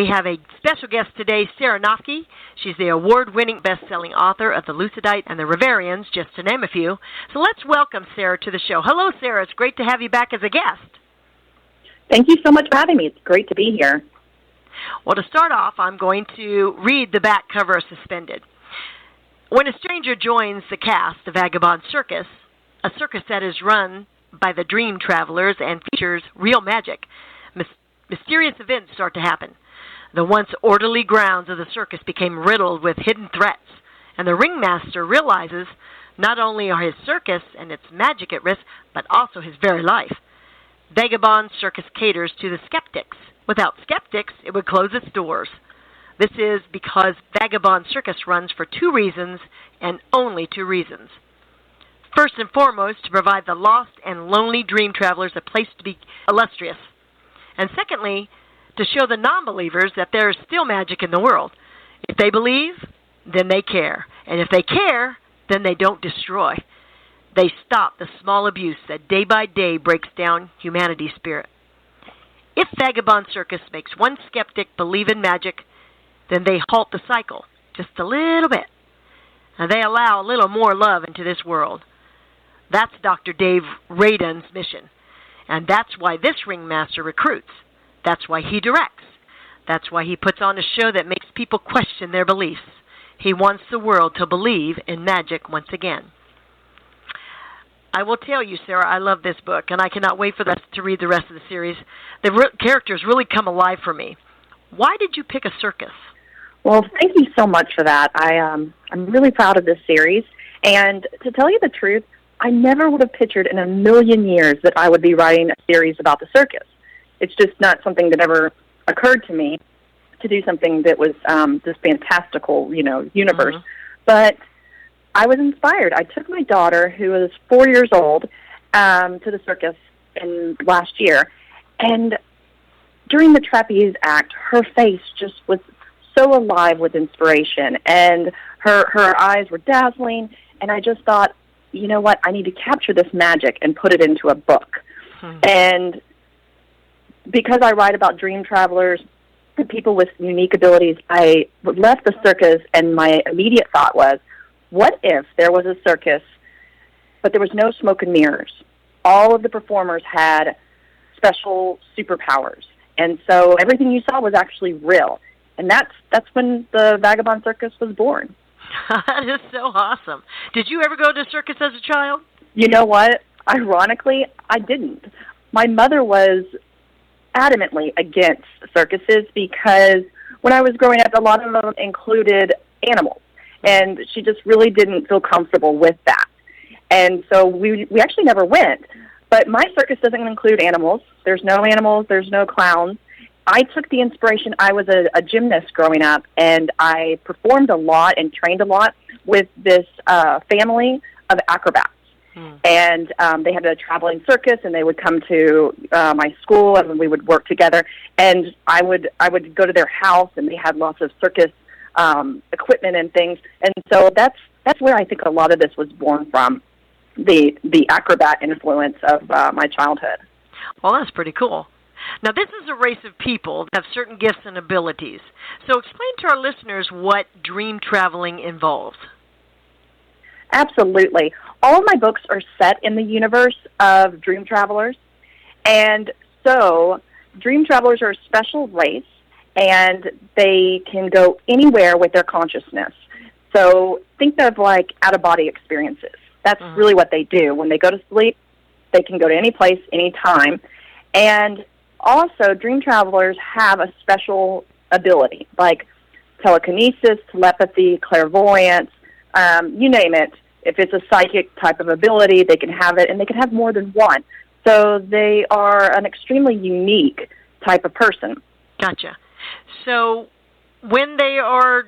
We have a special guest today, Sarah Noffke. She's the award-winning best-selling author of The Lucidite and The Riverians, just to name a few. So let's welcome Sarah to the show. Hello, Sarah. It's great to have you back as a guest. Thank you so much for having me. It's great to be here. Well, to start off, I'm going to read the back cover of Suspended. When a stranger joins the cast of Vagabond circus, a circus that is run by the dream travelers and features real magic, mysterious events start to happen. The once orderly grounds of the circus became riddled with hidden threats, and the ringmaster realizes not only are his circus and its magic at risk, but also his very life. Vagabond circus caters to the skeptics. Without skeptics, it would close its doors. This is because Vagabond circus runs for two reasons, and only two reasons. First and foremost, to provide the lost and lonely dream travelers a place to be illustrious. And secondly, to show the non-believers that there is still magic in the world. If they believe, then they care. And if they care, then they don't destroy. They stop the small abuse that day by day breaks down humanity's spirit. If Vagabond Circus makes one skeptic believe in magic, then they halt the cycle just a little bit. And they allow a little more love into this world. That's Dr. Dave Radin's mission. And that's why this ringmaster recruits. That's why he directs. That's why he puts on a show that makes people question their beliefs. He wants the world to believe in magic once again. I will tell you, Sarah, I love this book, and I cannot wait for to read the rest of the series. The characters really come alive for me. Why did you pick a circus? Well, thank you so much for that. I'm really proud of this series. And to tell you the truth, I never would have pictured in a million years that I would be writing a series about the circus. It's just not something that ever occurred to me to do something that was this fantastical, universe. Mm-hmm. But I was inspired. I took my daughter, who was 4 years old, to the circus last year. And during the trapeze act, her face just was so alive with inspiration. And her eyes were dazzling. And I just thought, you know what, I need to capture this magic and put it into a book. And because I write about dream travelers and people with unique abilities, I left the circus, and my immediate thought was, what if there was a circus, but there was no smoke and mirrors? All of the performers had special superpowers, and so everything you saw was actually real. And that's when the Vagabond Circus was born. That is so awesome. Did you ever go to circus as a child? You know what? Ironically, I didn't. My mother was adamantly against circuses because when I was growing up, a lot of them included animals, and she just really didn't feel comfortable with that. And so we actually never went. But my circus doesn't include animals. There's no animals. There's no clowns. I took the inspiration. I was a gymnast growing up, and I performed a lot and trained a lot with this family of acrobats. And they had a traveling circus, and they would come to my school, and we would work together. And I would go to their house, and they had lots of circus equipment and things. And so that's where I think a lot of this was born from, the acrobat influence of my childhood. Well, that's pretty cool. Now, this is a race of people that have certain gifts and abilities. So explain to our listeners what dream traveling involves. Absolutely. All of my books are set in the universe of dream travelers. And so dream travelers are a special race, and they can go anywhere with their consciousness. So think of like out-of-body experiences. That's really what they do. When they go to sleep, they can go to any place, any time. And also, dream travelers have a special ability, like telekinesis, telepathy, clairvoyance, you name it. If it's a psychic type of ability, they can have it, and they can have more than one. So they are an extremely unique type of person. Gotcha. So when they are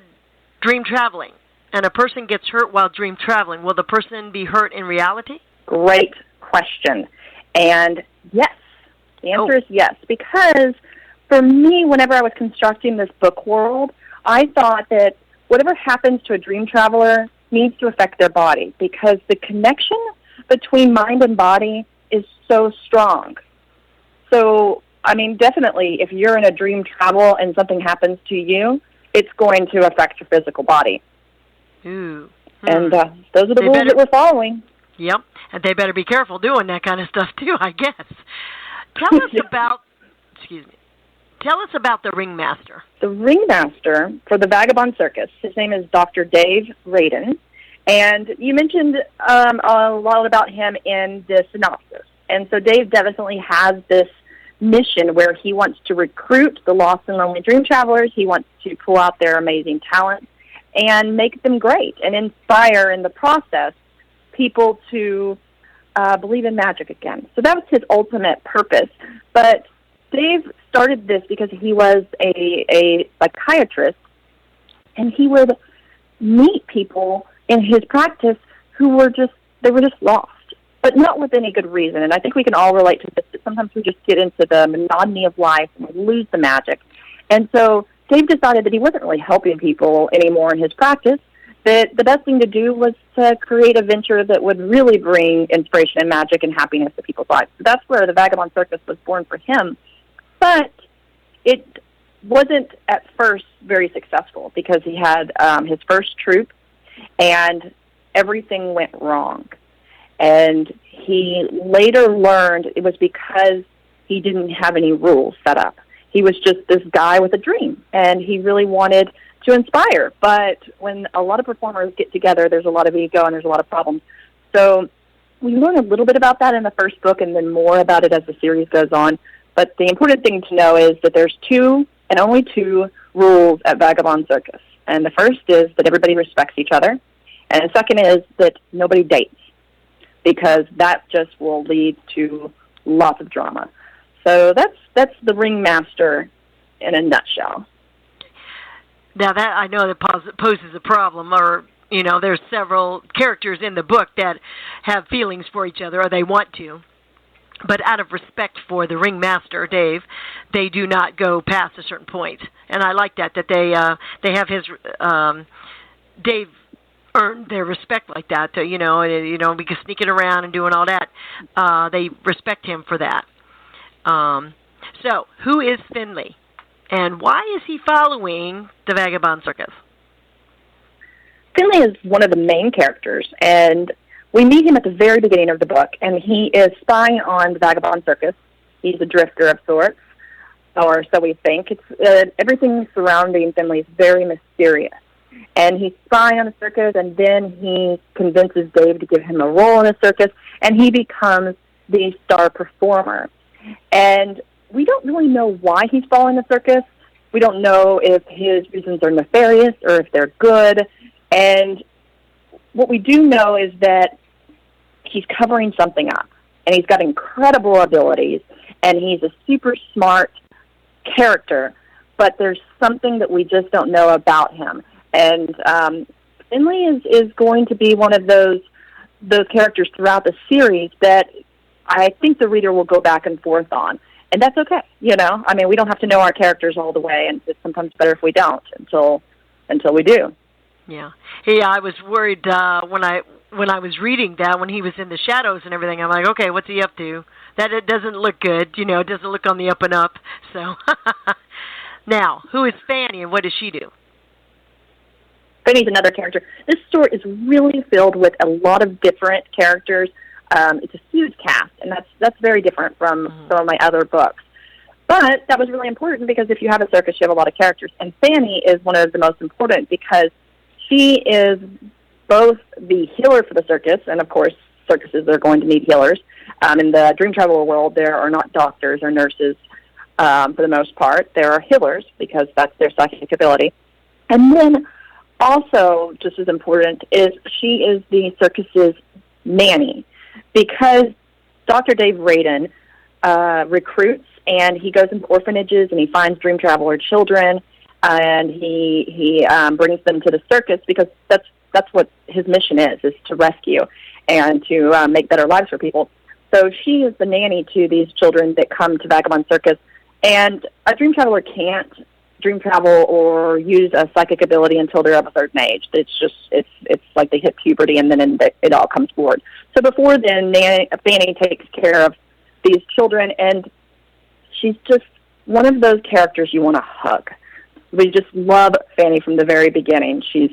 dream traveling and a person gets hurt while dream traveling, will the person be hurt in reality? Great question. And yes, the answer is yes, because for me, whenever I was constructing this book world, I thought that whatever happens to a dream traveler needs to affect their body, because the connection between mind and body is so strong. So I mean, definitely, if you're in a dream travel and something happens to you, it's going to affect your physical body. Ooh. And those are the rules that we're following. Yep, and they better be careful doing that kind of stuff, too, I guess. Tell us about, tell us about the ringmaster. The ringmaster for the Vagabond Circus, his name is Dr. Dave Radin. And you mentioned a lot about him in the synopsis. And so Dave definitely has this mission where he wants to recruit the lost and lonely dream travelers. He wants to pull out their amazing talent and make them great and inspire in the process people to believe in magic again. So that was his ultimate purpose. But Dave started this because he was a psychiatrist, and he would meet people in his practice who were just lost, but not with any good reason. And I think we can all relate to this, that sometimes we just get into the monotony of life and we lose the magic. And so Dave decided that he wasn't really helping people anymore in his practice, that the best thing to do was to create a venture that would really bring inspiration and magic and happiness to people's lives. So that's where the Vagabond Circus was born for him. But it wasn't at first very successful because he had his first troupe, and everything went wrong. And he later learned it was because he didn't have any rules set up. He was just this guy with a dream, and he really wanted to inspire. But when a lot of performers get together, there's a lot of ego and there's a lot of problems. So we learn a little bit about that in the first book and then more about it as the series goes on. But the important thing to know is that there's two and only two rules at Vagabond Circus. And the first is that everybody respects each other. And the second is that nobody dates, because that just will lead to lots of drama. So that's the ringmaster in a nutshell. Now that I know that poses a problem, or there's several characters in the book that have feelings for each other, or they want to. But out of respect for the ringmaster, Dave, they do not go past a certain point. And I like that they have his Dave earned their respect like that. Because sneaking around and doing all that, they respect him for that. So, who is Finley, and why is he following the Vagabond Circus? Finley is one of the main characters, and we meet him at the very beginning of the book, and he is spying on the Vagabond Circus. He's a drifter of sorts, or so we think. It's everything surrounding Finley is very mysterious. And he's spying on the circus, and then he convinces Dave to give him a role in the circus, and he becomes the star performer. And we don't really know why he's following the circus. We don't know if his reasons are nefarious or if they're good. And what we do know is that he's covering something up, and he's got incredible abilities, and he's a super smart character, but there's something that we just don't know about him. And Finley is going to be one of those characters throughout the series that I think the reader will go back and forth on. And that's okay, I mean, we don't have to know our characters all the way, and it's sometimes better if we don't until we do. Yeah. I was worried when I was reading that, when he was in the shadows and everything. I'm like, okay, what's he up to? That it doesn't look good, it doesn't look on the up and up. So, now, who is Fanny, and what does she do? Fanny's another character. This story is really filled with a lot of different characters. It's a huge cast, and that's very different from some of my other books. But that was really important because if you have a circus, you have a lot of characters. And Fanny is one of the most important because she is both the healer for the circus, and of course, circuses are going to need healers. In the dream travel world, there are not doctors or nurses for the most part. There are healers because that's their psychic ability. And then also, just as important, is she is the circus's nanny, because Dr. Dave Radin recruits, and he goes into orphanages and he finds dream traveler children, and he brings them to the circus because that's what his mission is to rescue and to make better lives for people. So she is the nanny to these children that come to Vagabond Circus, and a dream traveler can't dream travel or use a psychic ability until they're of a certain age. It's like they hit puberty and then it all comes forward. So before then, Fanny takes care of these children, and she's just one of those characters you want to hug. We just love Fanny from the very beginning. She's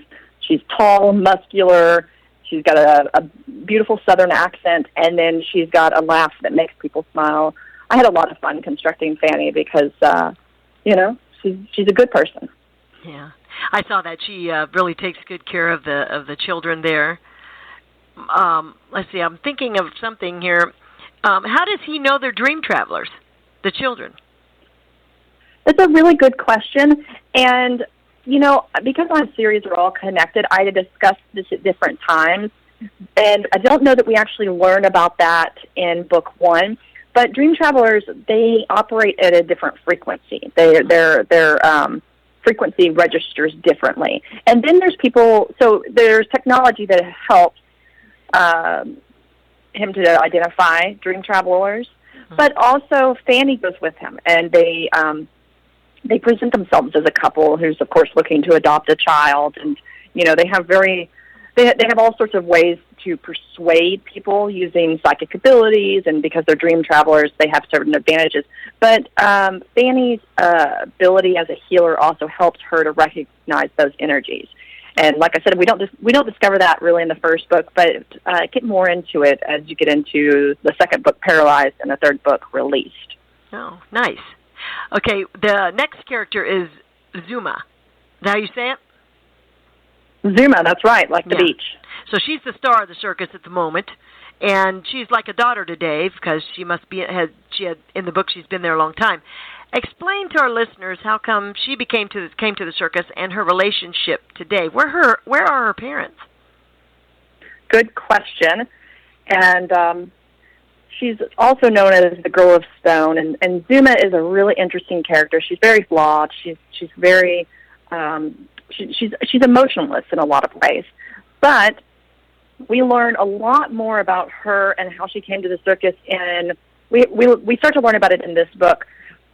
tall, muscular. She's got a beautiful Southern accent, and then she's got a laugh that makes people smile. I had a lot of fun constructing Fanny because, she's a good person. Yeah, I saw that she really takes good care of the children there. Let's see, I'm thinking of something here. How does he know they're dream travelers, the children? That's a really good question, and because my series are all connected, I discussed this at different times, and I don't know that we actually learn about that in book 1. But dream travelers, they operate at a different frequency. Their frequency registers differently, and then there's people. So there's technology that helps him to identify dream travelers, but also Fanny goes with him, and they present themselves as a couple who's, of course, looking to adopt a child, and they have all sorts of ways to persuade people using psychic abilities, and because they're dream travelers, they have certain advantages. But Fanny's ability as a healer also helps her to recognize those energies. And like I said, we don't discover that really in the first book, but get more into it as you get into the second book, Paralyzed, and the third book, Released. Oh, nice. Okay, the next character is Zuma. Is that how you say it? Zuma, that's right, like the beach. So she's the star of the circus at the moment, and she's like a daughter to Dave because she must be in the book she's been there a long time. Explain to our listeners how come she came to the circus and her relationship to Dave. Where are her parents? Good question, and she's also known as the Girl of Stone, and Zuma is a really interesting character. She's very flawed. She's very she's emotionless in a lot of ways, but we learn a lot more about her and how she came to the circus, and we start to learn about it in this book,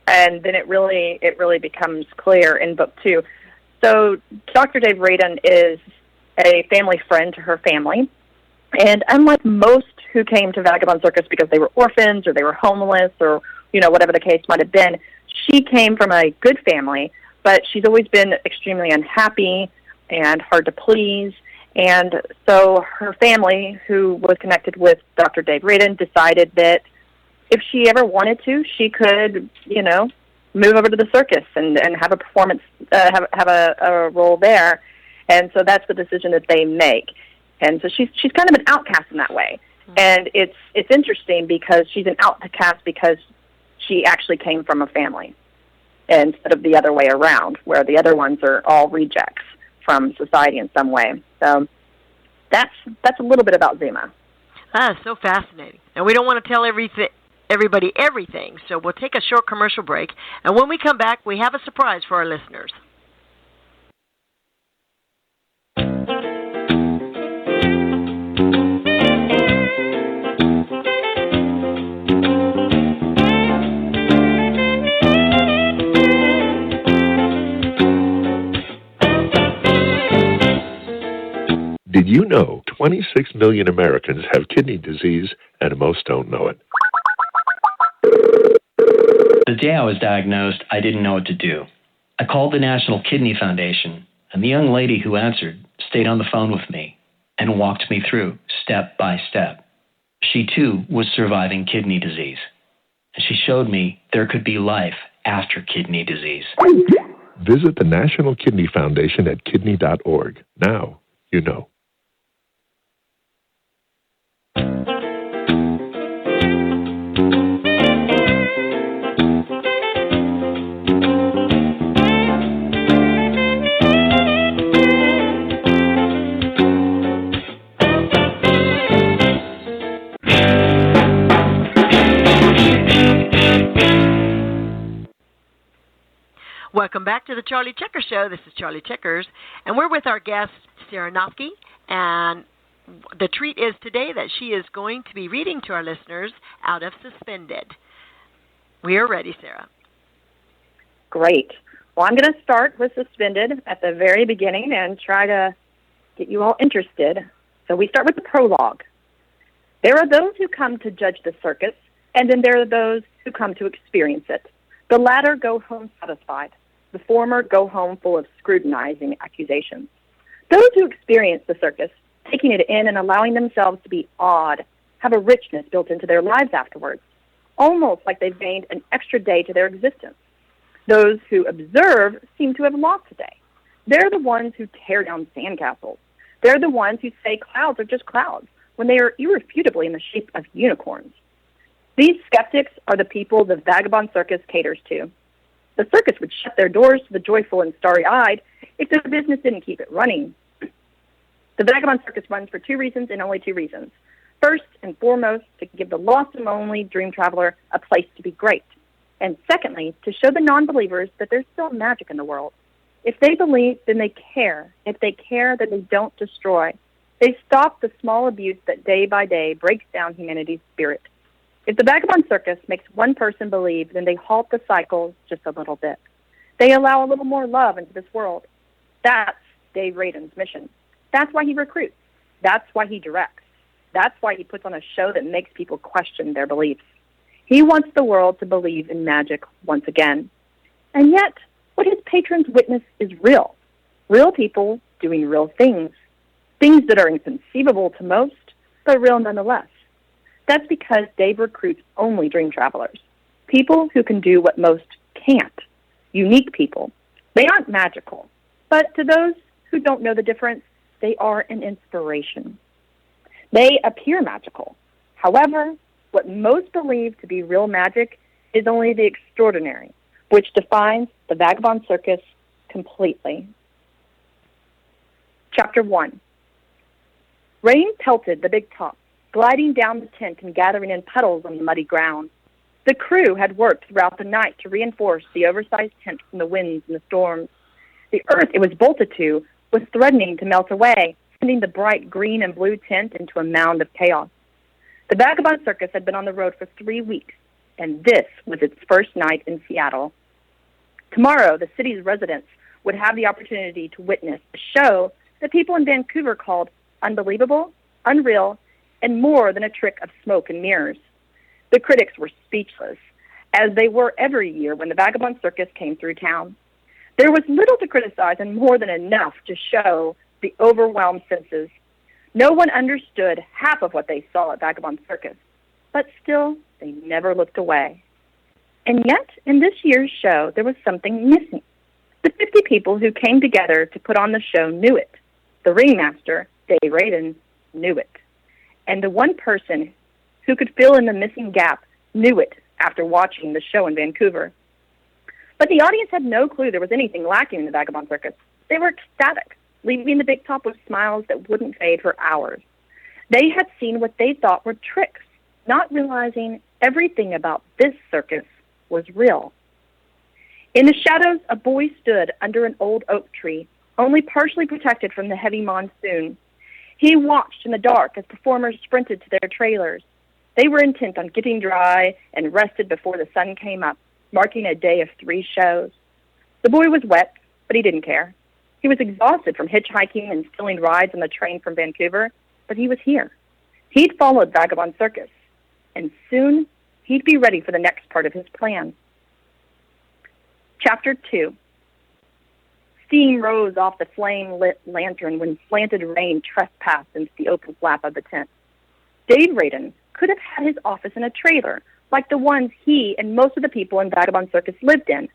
and then it really becomes clear in book 2. So Dr. Dave Radin is a family friend to her family, and unlike most who came to Vagabond Circus because they were orphans or they were homeless or whatever the case might have been, she came from a good family, but she's always been extremely unhappy and hard to please. And so her family, who was connected with Dr. Dave Radin, decided that if she ever wanted to, she could, move over to the circus and have a performance, have a role there. And so that's the decision that they make. And so she's kind of an outcast in that way. And it's interesting because she's an outcast because she actually came from a family instead of the other way around, where the other ones are all rejects from society in some way. So that's a little bit about Zuma. That is so fascinating. And we don't want to tell everybody everything, so we'll take a short commercial break. And when we come back, we have a surprise for our listeners. Did you know 26 million Americans have kidney disease and most don't know it? The day I was diagnosed, I didn't know what to do. I called the National Kidney Foundation, and the young lady who answered stayed on the phone with me and walked me through step by step. She, too, was surviving kidney disease, and she showed me there could be life after kidney disease. Visit the National Kidney Foundation at kidney.org. Now you know. Welcome back to the Charlie Checkers Show. This is Charlie Checkers, and we're with our guest, Sarah Noffke, and the treat is today that she is going to be reading to our listeners out of Suspended. We are ready, Sarah. Great. Well, I'm going to start with Suspended at the very beginning and try to get you all interested. So we start with the prologue. There are those who come to judge the circus, and then there are those who come to experience it. The latter go home satisfied. The former go home full of scrutinizing accusations. Those who experience the circus, taking it in and allowing themselves to be awed, have a richness built into their lives afterwards, almost like they've gained an extra day to their existence. Those who observe seem to have lost a day. They're the ones who tear down sandcastles. They're the ones who say clouds are just clouds when they are irrefutably in the shape of unicorns. These skeptics are the people the Vagabond Circus caters to. The circus would shut their doors to the joyful and starry-eyed if their business didn't keep it running. The Vagabond Circus runs for 2 reasons and only 2 reasons. First and foremost, to give the lost and lonely dream traveler a place to be great. And secondly, to show the non-believers that there's still magic in the world. If they believe, then they care. If they care, then they don't destroy. They stop the small abuse that day by day breaks down humanity's spirit. If the Vagabond Circus makes one person believe, then they halt the cycle just a little bit. They allow a little more love into this world. That's Dave Radin's mission. That's why he recruits. That's why he directs. That's why he puts on a show that makes people question their beliefs. He wants the world to believe in magic once again. And yet, what his patrons witness is real. Real people doing real things. Things that are inconceivable to most, but real nonetheless. That's because Dave recruits only dream travelers. People who can do what most can't. Unique people. They aren't magical. But to those who don't know the difference, they are an inspiration. They appear magical. However, what most believe to be real magic is only the extraordinary, which defines the Vagabond Circus completely. Chapter 1. Rain pelted the big top, gliding down the tent and gathering in puddles on the muddy ground. The crew had worked throughout the night to reinforce the oversized tent from the winds and the storms. The earth it was bolted to was threatening to melt away, sending the bright green and blue tent into a mound of chaos. The Vagabond Circus had been on the road for 3 weeks, and this was its first night in Seattle. Tomorrow, the city's residents would have the opportunity to witness a show that people in Vancouver called unbelievable, unreal, and more than a trick of smoke and mirrors. The critics were speechless, as they were every year when the Vagabond Circus came through town. There was little to criticize and more than enough to show the overwhelmed senses. No one understood half of what they saw at Vagabond Circus, but still, they never looked away. And yet, in this year's show, there was something missing. The 50 people who came together to put on the show knew it. The ringmaster, Dave Radin, knew it. And the one person who could fill in the missing gap knew it after watching the show in Vancouver. But the audience had no clue there was anything lacking in the Vagabond Circus. They were ecstatic, leaving the big top with smiles that wouldn't fade for hours. They had seen what they thought were tricks, not realizing everything about this circus was real. In the shadows, a boy stood under an old oak tree, only partially protected from the heavy monsoon. He watched in the dark as performers sprinted to their trailers. They were intent on getting dry and rested before the sun came up, marking a day of 3 shows. The boy was wet, but he didn't care. He was exhausted from hitchhiking and stealing rides on the train from Vancouver, but he was here. He'd followed Vagabond Circus, and soon he'd be ready for the next part of his plan. Chapter 2. Steam rose off the flame-lit lantern when slanted rain trespassed into the open flap of the tent. Dave Radin could have had his office in a trailer, like the ones he and most of the people in Vagabond Circus lived in.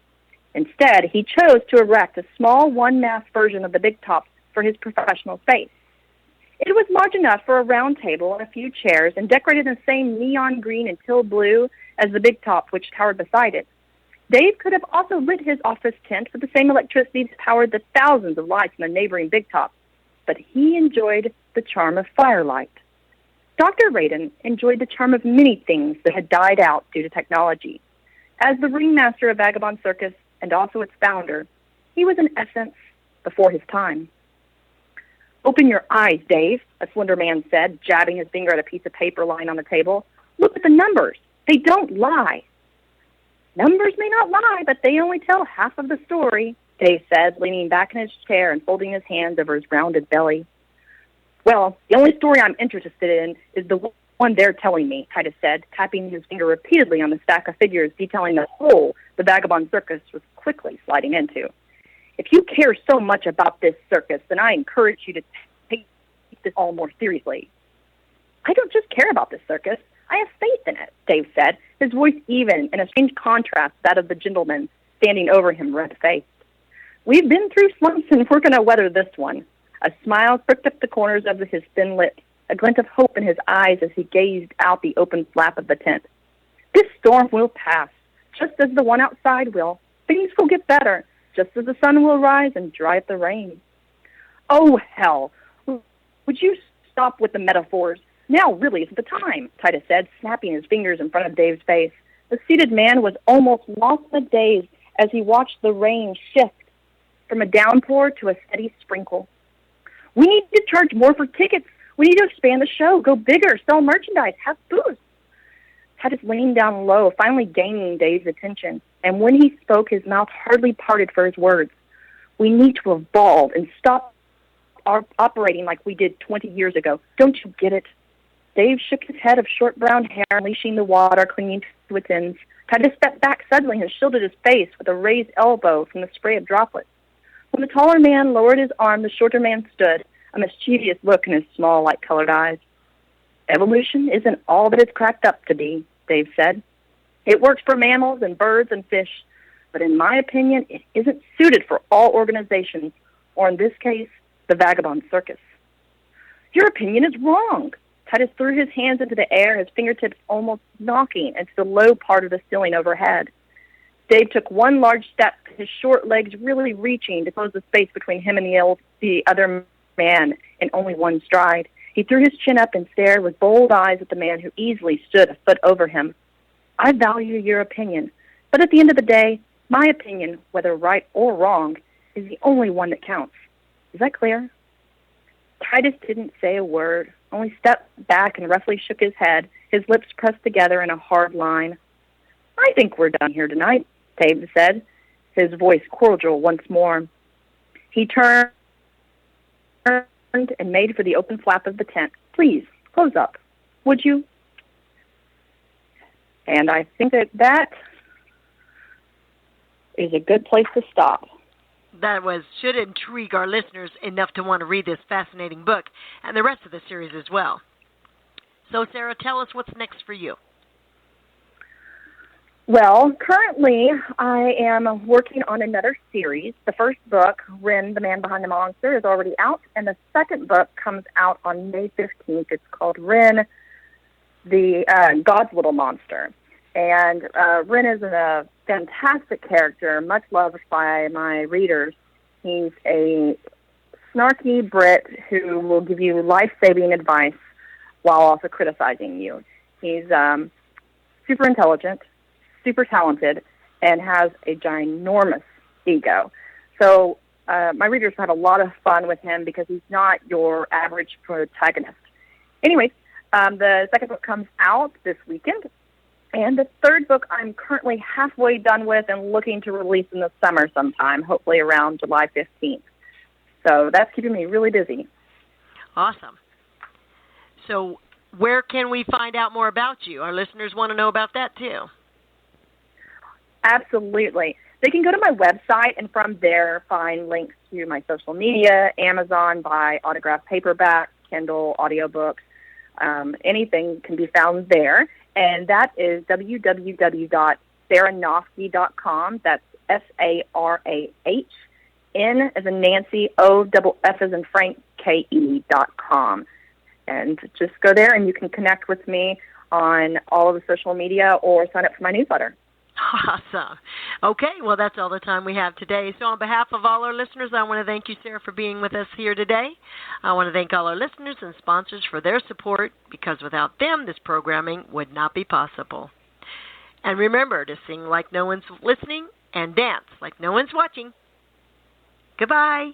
Instead, he chose to erect a small one-mast version of the big top for his professional space. It was large enough for a round table and a few chairs and decorated in the same neon green and teal blue as the big top which towered beside it. Dave could have also lit his office tent with the same electricity that powered the thousands of lights in the neighboring big top, but he enjoyed the charm of firelight. Dr. Radin enjoyed the charm of many things that had died out due to technology. As the ringmaster of Vagabond Circus and also its founder, he was in essence before his time. "Open your eyes, Dave," a slender man said, jabbing his finger at a piece of paper lying on the table. "Look at the numbers. They don't lie." "Numbers may not lie, but they only tell half of the story," Dave said, leaning back in his chair and folding his hands over his rounded belly. "Well, the only story I'm interested in is the one One there telling me, Titus said, tapping his finger repeatedly on the stack of figures detailing the hole the Vagabond circus was quickly sliding into. If you care so much about this circus, then I encourage you to take this all more seriously. I don't just care about this circus. I have faith in it, Dave said, his voice even in a strange contrast to that of the gentleman standing over him, red-faced. We've been through slumps, and we're going to weather this one. A smile pricked up the corners of his thin lips, a glint of hope in his eyes as he gazed out the open flap of the tent. This storm will pass, just as the one outside will. Things will get better, just as the sun will rise and dry up the rain. Oh, hell. Would you stop with the metaphors? Now really isn't the time, Titus said, snapping his fingers in front of Dave's face. The seated man was almost lost in a daze as he watched the rain shift from a downpour to a steady sprinkle. We need to charge more for tickets. We need to expand the show, go bigger, sell merchandise, have booths. Titus leaned down low, finally gaining Dave's attention, and when he spoke, his mouth hardly parted for his words. We need to evolve and stop operating like we did 20 years ago. Don't you get it? Dave shook his head of short brown hair, unleashing the water clinging to its ends. Titus stepped back suddenly and shielded his face with a raised elbow from the spray of droplets. When the taller man lowered his arm, the shorter man stood, a mischievous look in his small, light-colored eyes. Evolution isn't all that it's cracked up to be, Dave said. It works for mammals and birds and fish, but in my opinion, it isn't suited for all organizations, or in this case, the Vagabond circus. Your opinion is wrong. Titus threw his hands into the air, his fingertips almost knocking into the low part of the ceiling overhead. Dave took one large step, his short legs really reaching to close the space between him and the other man in only one stride. He threw his chin up and stared with bold eyes at the man who easily stood a foot over him. I value your opinion, but at the end of the day, my opinion, whether right or wrong, is the only one that counts. Is that clear? Titus didn't say a word, only stepped back and roughly shook his head, his lips pressed together in a hard line. I think we're done here tonight, Dave said, his voice cordial once more. He turned and made for the open flap of the tent. Please, close up, would you? And I think that is a good place to stop. That should intrigue our listeners enough to want to read this fascinating book and the rest of the series as well. So, Sarah, tell us what's next for you. Well, currently I am working on another series. The first book, Ren, the Man Behind the Monster, is already out, and the second book comes out on May 15th. It's called Ren, the God's Little Monster. And Ren is a fantastic character, much loved by my readers. He's a snarky Brit who will give you life-saving advice while also criticizing you. He's super intelligent, super talented, and has a ginormous ego. So my readers had a lot of fun with him because he's not your average protagonist. Anyways, the second book comes out this weekend. And the third book I'm currently halfway done with and looking to release in the summer sometime, hopefully around July 15th. So that's keeping me really busy. Awesome. So where can we find out more about you? Our listeners want to know about that too. Absolutely. They can go to my website and from there find links to my social media, Amazon, buy autographed paperback, Kindle, audiobooks. Anything can be found there. And that is www.sarahnoffke.com. That's SARAH, N as in Nancy, O-F as in Frank, KE.com. And just go there and you can connect with me on all of the social media or sign up for my newsletter. Awesome. Okay, well, that's all the time we have today. So on behalf of all our listeners, I want to thank you, Sarah, for being with us here today. I want to thank all our listeners and sponsors for their support, because without them, this programming would not be possible. And remember to sing like no one's listening and dance like no one's watching. Goodbye.